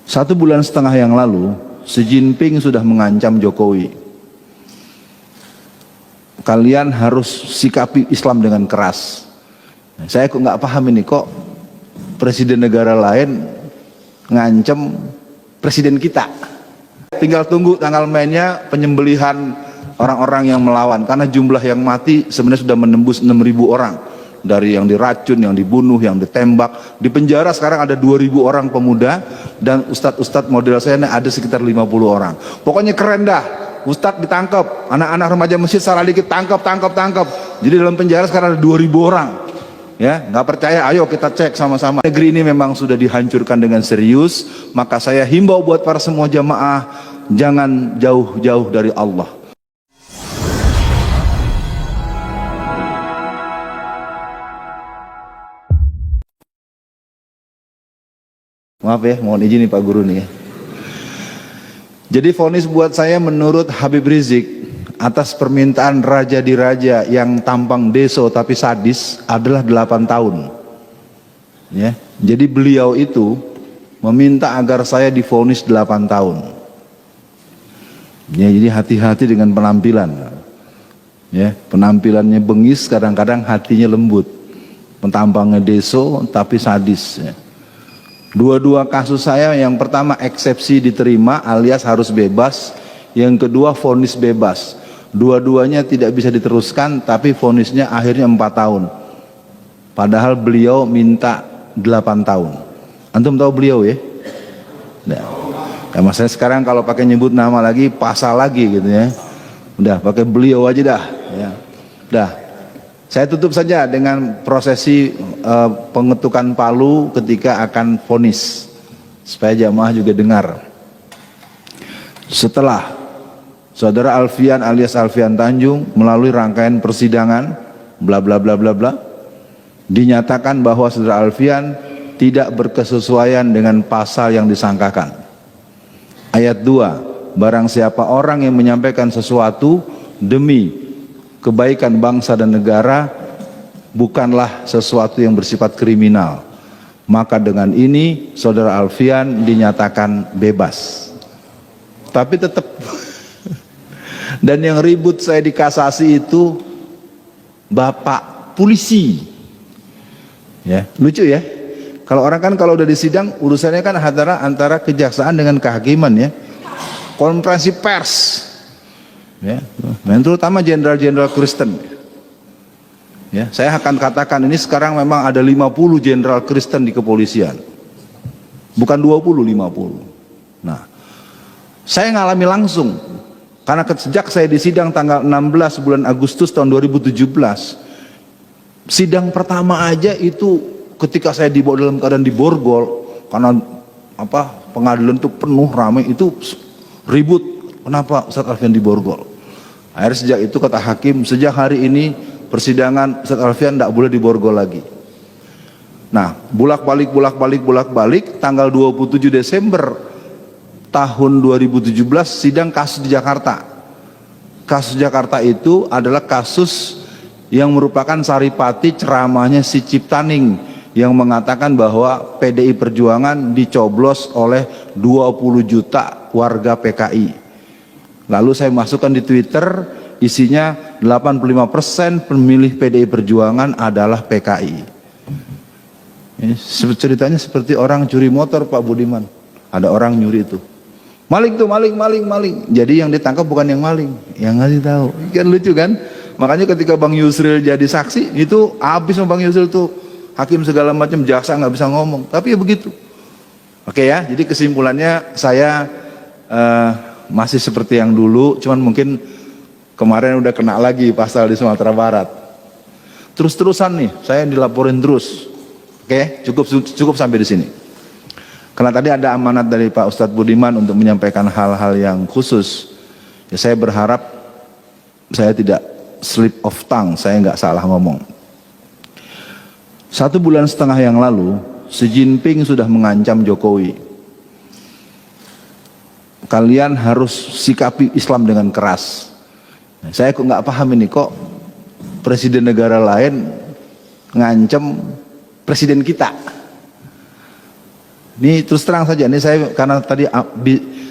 1,5 bulan yang lalu, Xi Jinping sudah mengancam Jokowi. Kalian harus sikapi Islam dengan keras. Saya kok nggak paham ini, kok presiden negara lain ngancam presiden kita. Tinggal tunggu tanggal mainnya penyembelihan orang-orang yang melawan, karena jumlah yang mati sebenarnya sudah menembus 6.000 orang. Dari yang diracun, yang dibunuh, yang ditembak. Di penjara sekarang ada 2.000 orang pemuda, dan ustadz-ustadz model saya ada sekitar 50 orang. Pokoknya keren dah. Ustadz ditangkap, anak-anak remaja masjid salah dikit tangkap. Jadi dalam penjara sekarang ada 2.000 orang. Ya, nggak percaya? Ayo kita cek sama-sama. Negeri ini memang sudah dihancurkan dengan serius. Maka saya himbau buat para semua jamaah, jangan jauh-jauh dari Allah. Maaf ya, mohon izin nih Pak Guru nih ya. Jadi vonis buat saya menurut Habib Rizik atas permintaan raja di raja yang tampang deso tapi sadis adalah 8 tahun. Ya, jadi beliau itu meminta agar saya divonis 8 tahun. Ya, jadi hati-hati dengan penampilan. Ya, penampilannya bengis, kadang-kadang hatinya lembut. Tampangnya deso tapi sadis. Ya. Dua-dua kasus saya, yang pertama eksepsi diterima alias harus bebas, yang kedua vonis bebas. Dua-duanya tidak bisa diteruskan, tapi vonisnya akhirnya 4 tahun. Padahal beliau minta 8 tahun. Antum tahu beliau ya? Nah, maksudnya sekarang kalau pakai nyebut nama lagi, pasal lagi gitu ya. Udah pakai beliau aja dah. Ya. Udah. Saya tutup saja dengan prosesi pengetukan palu ketika akan vonis, supaya jamaah juga dengar. Setelah saudara Alfian alias Alfian Tanjung melalui rangkaian persidangan bla bla bla bla bla, dinyatakan bahwa saudara Alfian tidak berkesesuaian dengan pasal yang disangkakan. Ayat 2, barang siapa orang yang menyampaikan sesuatu demi kebaikan bangsa dan negara bukanlah sesuatu yang bersifat kriminal, maka dengan ini saudara Alfian dinyatakan bebas. Tapi tetap dan yang ribut saya di kasasi itu bapak polisi. Ya, lucu ya. Kalau orang kan kalau udah di sidang urusannya kan antara kejaksaan dengan kehakiman ya. Konferensi pers. Ya, dan terutama jenderal-jenderal Kristen. Ya, saya akan katakan ini sekarang memang ada 50 jenderal Kristen di kepolisian. Bukan 20, 50. Nah, saya ngalami langsung karena sejak saya disidang tanggal 16 bulan Agustus tahun 2017. Sidang pertama aja itu ketika saya dibawa dalam keadaan diborgol karena pengadilan itu penuh ramai, itu ribut. Kenapa Ustadz Alfian diborgol? Akhirnya sejak itu kata hakim, sejak hari ini persidangan Ustadz Alfian tidak boleh diborgol lagi. Nah, bolak-balik tanggal 27 Desember tahun 2017 sidang kasus di Jakarta. Kasus Jakarta itu adalah kasus yang merupakan saripati ceramahnya si Ciptaning yang mengatakan bahwa PDI Perjuangan dicoblos oleh 20 juta warga PKI. Lalu saya masukkan di Twitter, isinya 85% pemilih PDI Perjuangan adalah PKI. Ini ceritanya seperti orang curi motor Pak Budiman. Ada orang nyuri itu. Maling tuh, maling. Jadi yang ditangkap bukan yang maling, yang ngasih tahu. Kan lucu kan? Makanya ketika Bang Yusril jadi saksi, itu habis sama Bang Yusril tuh. Hakim segala macam, jaksa nggak bisa ngomong. Tapi ya begitu. Oke ya, jadi kesimpulannya saya masih seperti yang dulu, cuman mungkin kemarin udah kena lagi pasal di Sumatera Barat. Terus-terusan nih, saya dilaporin terus. Oke, cukup sampai di sini. Karena tadi ada amanat dari Pak Ustadz Budiman untuk menyampaikan hal-hal yang khusus. Ya, saya berharap saya tidak slip of tongue, saya nggak salah ngomong. 1,5 bulan yang lalu, Xi Jinping sudah mengancam Jokowi. Kalian harus sikapi Islam dengan keras. Saya kok nggak paham ini, kok presiden negara lain, ngancem presiden kita. Ini terus terang saja, ini saya karena tadi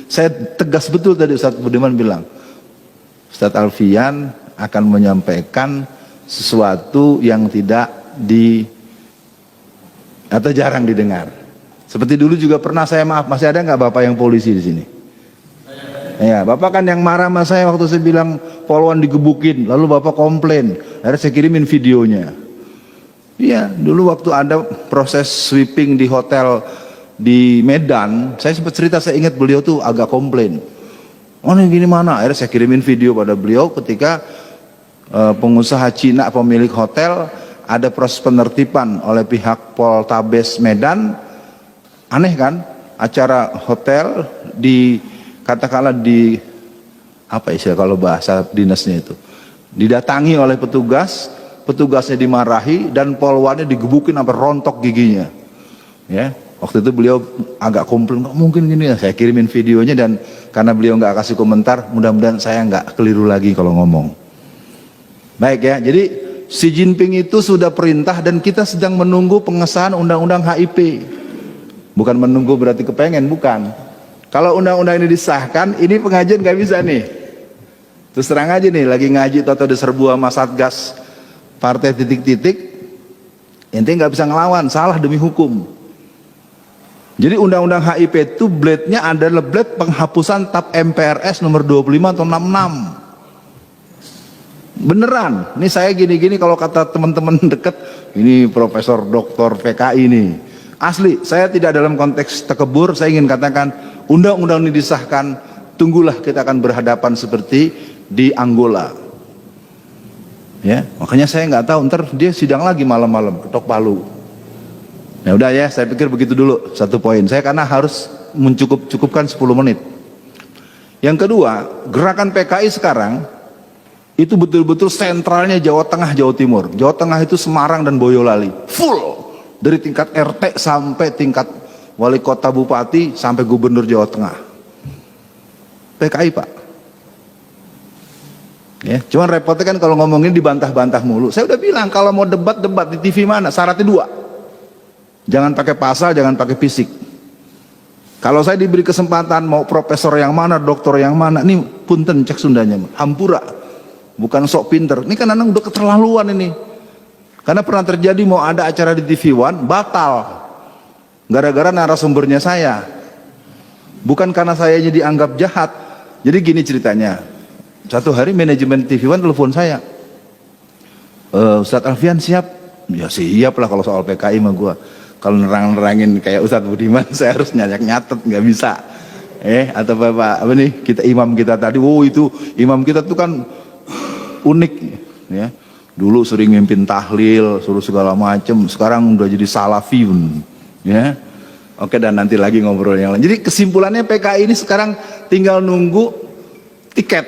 saya tegas betul tadi Ustadz Budiman bilang, Ustadz Alfian akan menyampaikan sesuatu yang tidak atau jarang didengar. Seperti dulu juga pernah saya, maaf, masih ada nggak Bapak yang polisi di sini? Ya, Bapak kan yang marah sama saya waktu saya bilang polwan digebukin, lalu Bapak komplain, akhirnya saya kirimin videonya. Iya, dulu waktu ada proses sweeping di hotel di Medan, saya sempat cerita, saya ingat beliau tuh agak komplain. Oh ini gini mana? Akhirnya saya kirimin video pada beliau ketika pengusaha Cina pemilik hotel ada proses penertiban oleh pihak Poltabes Medan. Aneh kan? Acara hotel katakanlah di apa istilah kalau bahasa dinasnya itu, didatangi oleh petugas, petugasnya dimarahi dan polwannya digebukin sampai rontok giginya. Ya, waktu itu beliau agak komplain, nggak mungkin gini ya. Saya kirimin videonya dan karena beliau nggak kasih komentar, mudah-mudahan saya nggak keliru lagi kalau ngomong. Baik ya, jadi Xi Jinping itu sudah perintah dan kita sedang menunggu pengesahan undang-undang HIP. Bukan menunggu berarti kepengen, bukan. Kalau undang-undang ini disahkan, ini pengajian nggak bisa nih. Terus terang aja nih, lagi ngaji atau diserbu sama Satgas partai titik-titik, ente nggak bisa ngelawan, salah demi hukum. Jadi undang-undang HIP itu blade-nya adalah blade penghapusan TAP MPRS nomor 25 atau 66. Beneran, ini saya gini-gini kalau kata teman-teman deket, ini Profesor Doktor PKI nih. Asli, saya tidak dalam konteks tekebur, saya ingin katakan undang-undang ini disahkan, tunggulah kita akan berhadapan seperti di Angola. Ya, makanya saya nggak tahu, ntar dia sidang lagi malam-malam, ketok palu. Ya udah ya, saya pikir begitu dulu satu poin. Saya karena harus mencukupkan 10 menit. Yang kedua, gerakan PKI sekarang itu betul-betul sentralnya Jawa Tengah, Jawa Timur. Jawa Tengah itu Semarang dan Boyolali, full. Dari tingkat RT sampai tingkat wali kota, bupati, sampai gubernur Jawa Tengah. PKI Pak. Ya, cuman repotnya kan kalau ngomongin dibantah-bantah mulu. Saya udah bilang kalau mau debat di TV mana, syaratnya 2. Jangan pakai pasal, jangan pakai fisik. Kalau saya diberi kesempatan mau profesor yang mana, doktor yang mana, ini punten cek Sundanya, hampura. Bukan sok pinter. Ini kan anak udah keterlaluan ini. Karena pernah terjadi mau ada acara di TV One, batal. Gara-gara narasumbernya saya. Bukan karena saya dianggap jahat. Jadi gini ceritanya. Satu hari manajemen TV One telepon saya. Ustadz Alfian siap? Ya siap lah kalau soal PKI mah gua. Kalau nerang-nerangin kayak Ustadz Budiman saya harus nyatet, nggak bisa. Atau Bapak apa nih, kita imam kita tadi, itu imam kita tuh kan unik ya. Dulu sering mimpin tahlil, suruh segala macem, sekarang udah jadi salafiyun ya. Oke, dan nanti lagi ngobrol yang lain. Jadi kesimpulannya PKI ini sekarang tinggal nunggu tiket.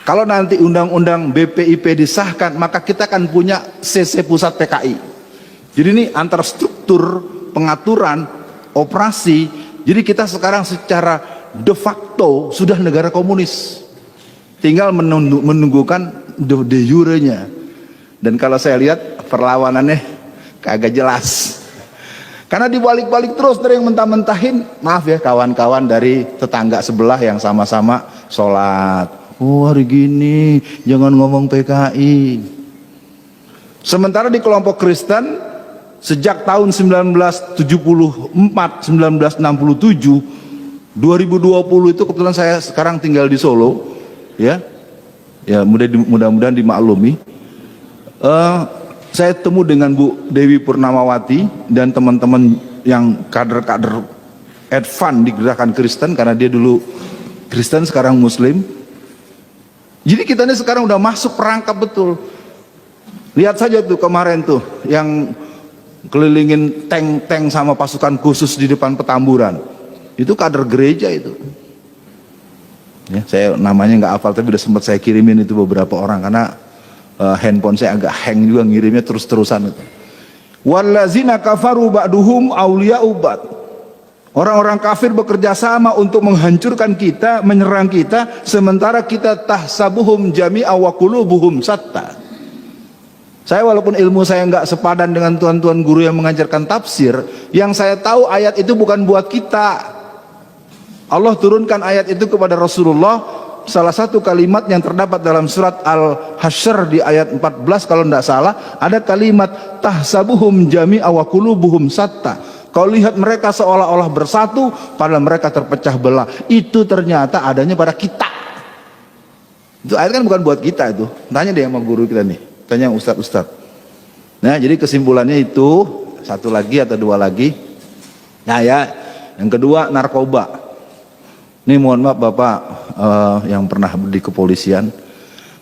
Kalau nanti undang-undang BPIP disahkan, maka kita akan punya CC pusat PKI. Jadi ini antar struktur, pengaturan, operasi. Jadi kita sekarang secara de facto sudah negara komunis. Tinggal menunggukan de jure-nya. Dan kalau saya lihat perlawanannya kagak jelas. Karena dibalik-balik terus dari yang mentah-mentahin. Maaf ya kawan-kawan dari tetangga sebelah yang sama-sama sholat. Oh hari gini jangan ngomong PKI. Sementara di kelompok Kristen sejak tahun 1974, 1967, 2020 itu kebetulan saya sekarang tinggal di Solo. Ya mudah-mudahan dimaklumi. Saya temu dengan Bu Dewi Purnamawati dan teman-teman yang kader-kader advance di gerakan Kristen, karena dia dulu Kristen sekarang Muslim. Jadi kita ini sekarang udah masuk perangkap betul. Lihat saja tuh kemarin tuh yang kelilingin tank-tank sama pasukan khusus di depan Petamburan, itu kader gereja itu. Ya, saya namanya nggak hafal tapi udah sempat saya kirimin itu beberapa orang karena handphone saya agak hang juga ngirimnya terus-terusan itu. Wallazina kafaru ba'duhum awliya'u ba'd. Orang-orang kafir bekerja sama untuk menghancurkan kita, menyerang kita, sementara kita tahsabuhum jami'a wa qulubuhum satta. Saya walaupun ilmu saya nggak sepadan dengan tuan-tuan guru yang mengajarkan tafsir, yang saya tahu ayat itu bukan buat kita. Allah turunkan ayat itu kepada Rasulullah. Salah satu kalimat yang terdapat dalam surat Al-Hasyr di ayat 14 kalau tidak salah, ada kalimat tahsabuhum jami'a wa qulubuhum satta. Kau lihat mereka seolah-olah bersatu padahal mereka terpecah belah. Itu ternyata adanya pada kita. Itu ayat kan bukan buat kita itu. Tanya deh sama guru kita nih, tanya ustadz. Nah, jadi kesimpulannya itu satu lagi atau dua lagi. Nah ya, yang kedua narkoba. Ini mohon maaf Bapak yang pernah di kepolisian.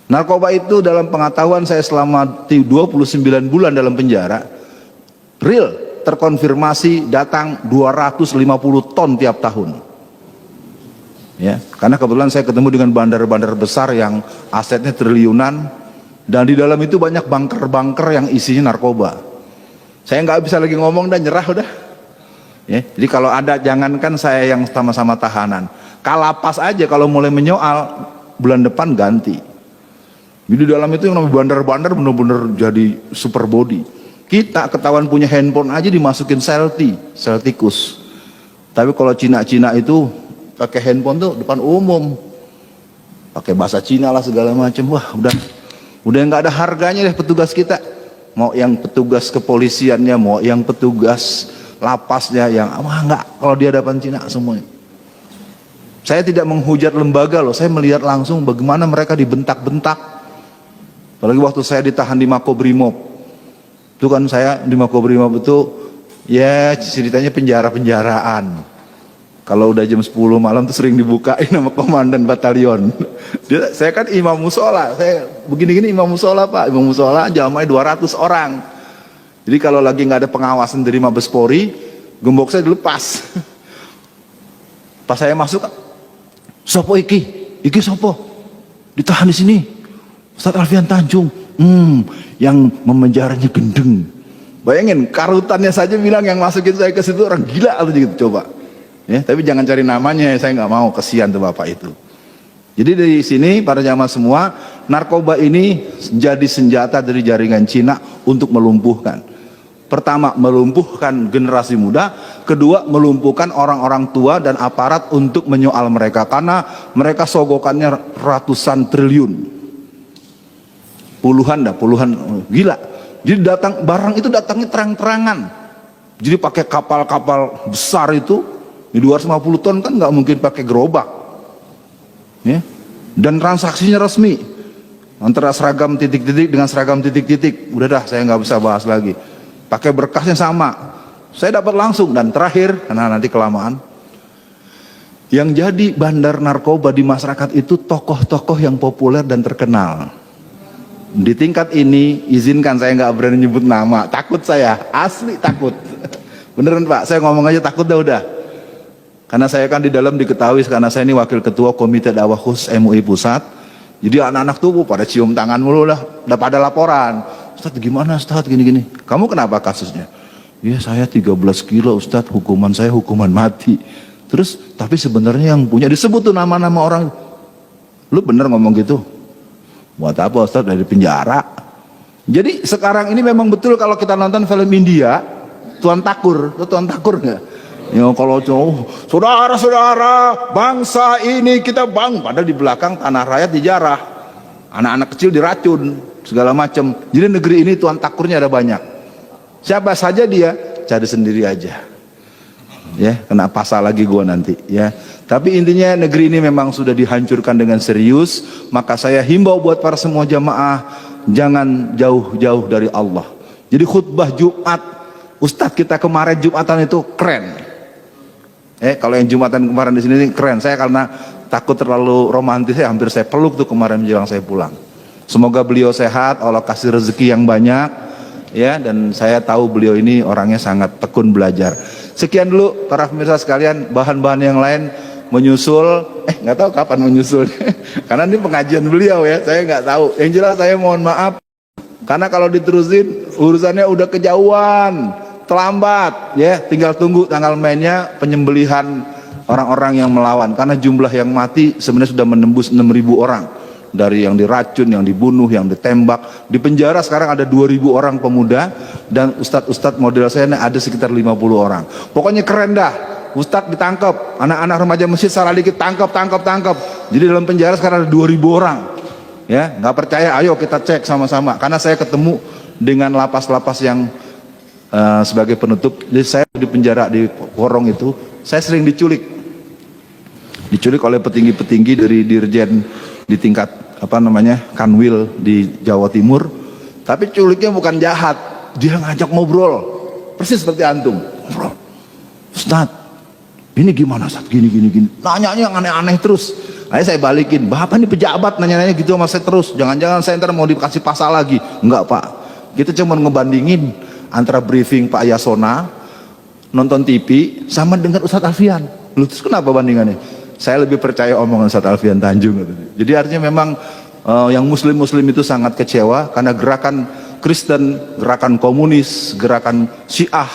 Narkoba itu dalam pengetahuan saya selama 29 bulan dalam penjara, real terkonfirmasi datang 250 ton tiap tahun. Ya, karena kebetulan saya ketemu dengan bandar-bandar besar yang asetnya triliunan, dan di dalam itu banyak bunker-bunker yang isinya narkoba. Saya nggak bisa lagi ngomong dan nyerah udah. Ya, jadi kalau ada, jangankan saya yang sama-sama tahanan, Kalapas aja kalau mulai menyoal bulan depan ganti. Jadi di dalam itu yang namanya bandar-bandar benar-benar jadi super body. Kita ketahuan punya handphone aja dimasukin sel tikus. Tapi kalau Cina-Cina itu pakai handphone tuh depan umum, pakai bahasa Cina lah segala macam. Wah udah nggak ada harganya deh petugas kita. Mau yang petugas kepolisiannya, mau yang petugas lapasnya, yang nggak, kalau di hadapan Cina semuanya. Saya tidak menghujat lembaga loh, saya melihat langsung bagaimana mereka dibentak-bentak. Apalagi waktu saya ditahan di Makobrimob, itu kan saya di Makobrimob itu ya ceritanya penjara-penjaraan. Kalau udah jam 10 malam tuh sering dibukain sama komandan batalion. Saya kan imam musola, saya begini-gini imam musola Pak, imam musola jamaah 200 orang. Jadi kalau lagi nggak ada pengawasan dari Mabes Polri, gembok saya dilepas. Pas saya masuk, sopo iki sopo, ditahan di sini, Ustadz Alfian Tanjung, yang memenjaranya gendeng. Bayangin karutannya saja bilang yang masukin saya ke situ orang gila atau gitu, coba. Ya, tapi jangan cari namanya, saya nggak mau, kesian tuh bapak itu. Jadi dari sini para jamaah semua, narkoba ini jadi senjata dari jaringan Cina untuk melumpuhkan. Pertama, melumpuhkan generasi muda. Kedua, melumpuhkan orang-orang tua dan aparat untuk menyoal mereka, karena mereka sogokannya ratusan triliun, puluhan gila. Jadi barang itu datangnya terang-terangan. Jadi pakai kapal-kapal besar itu, di 250 ton kan nggak mungkin pakai gerobak, ya. Dan transaksinya resmi antara seragam titik-titik dengan seragam titik-titik. Udah dah, saya nggak bisa bahas lagi. Pakai berkasnya sama, saya dapat langsung. Dan terakhir, karena nanti kelamaan, yang jadi bandar narkoba di masyarakat itu tokoh-tokoh yang populer dan terkenal. Di tingkat ini, izinkan saya nggak berani nyebut nama, takut saya, asli takut. Beneran Pak, saya ngomong aja takut udah. Karena saya kan di dalam diketahui, karena saya ini wakil ketua Komite Dakwah Khusus MUI Pusat. Jadi anak-anak tuh pada cium tangan mulu lah, udah pada laporan. Ustadz gimana Ustadz gini-gini, kamu kenapa kasusnya? Ya saya 13 kilo Ustadz, hukuman saya hukuman mati. Terus tapi sebenarnya yang punya, disebut tuh nama-nama orang. Lu bener ngomong gitu? Buat apa Ustadz, dari penjara? Jadi sekarang ini memang betul kalau kita nonton film India, Tuan Takur, lu Tuan Takur nggak? Ya kalau saudara-saudara bangsa ini kita padahal di belakang tanah rakyat dijarah, anak-anak kecil diracun segala macam. Jadi negeri ini Tuan Takurnya ada banyak. Siapa saja dia, cari sendiri aja. Ya, kena pasal lagi gua nanti ya. Tapi intinya negeri ini memang sudah dihancurkan dengan serius. Maka saya himbau buat para semua jamaah, jangan jauh-jauh dari Allah. Jadi khutbah Jumat Ustadz kita kemarin Jumatan itu keren. Kalau yang Jumatan kemarin di sini keren. Saya karena takut terlalu romantis, hampir saya peluk tuh kemarin menjelang saya pulang. Semoga beliau sehat, Allah kasih rezeki yang banyak, ya. Dan saya tahu beliau ini orangnya sangat tekun belajar. Sekian dulu para pemirsa sekalian, bahan-bahan yang lain menyusul, nggak tahu kapan menyusul, karena ini pengajian beliau ya, saya nggak tahu. Yang jelas saya mohon maaf, karena kalau diterusin urusannya udah kejauhan, terlambat, ya. Tinggal tunggu tanggal mainnya penyembelihan orang-orang yang melawan, karena jumlah yang mati sebenarnya sudah menembus 6.000 orang. dari yang diracun, yang dibunuh, yang ditembak. Di penjara sekarang ada 2.000 orang pemuda, dan ustadz-ustadz model saya ada sekitar 50 orang. Pokoknya keren dah. Ustadz ditangkap, anak-anak remaja masjid salah dikit tangkap. Jadi dalam penjara sekarang ada 2.000 orang. Ya, nggak percaya? Ayo kita cek sama-sama. Karena saya ketemu dengan lapas-lapas yang sebagai penutup. Jadi saya di penjara di Porong itu, saya sering diculik oleh petinggi-petinggi dari dirjen di tingkat Kanwil di Jawa Timur. Tapi culiknya bukan jahat, dia ngajak ngobrol, persis seperti antum. Ngobrol, Ustadz, ini gimana Ustadz, gini, nanya yang aneh-aneh terus. Akhirnya saya balikin, bapak ini pejabat nanya-nanya gitu sama saya terus, jangan-jangan saya ntar mau dikasih pasal lagi. Enggak Pak, kita cuma ngebandingin antara briefing Pak Yasona, nonton TV, sama dengan Ustadz Alfian. Lu terus kenapa bandingannya? Saya lebih percaya omongan Ustadz Alfian Tanjung. Jadi artinya memang yang muslim-muslim itu sangat kecewa karena gerakan Kristen, gerakan komunis, gerakan Syiah.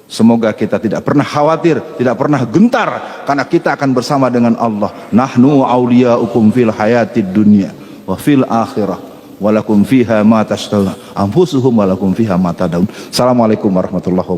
Semoga kita tidak pernah khawatir, tidak pernah gentar, karena kita akan bersama dengan Allah. Nahnu awliyaukum fil hayatid dunya wa fil akhirah walakum fiha ma tashtaha anfusuhum walakum fiha ma tad'un. Assalamualaikum warahmatullahi wabarakatuh.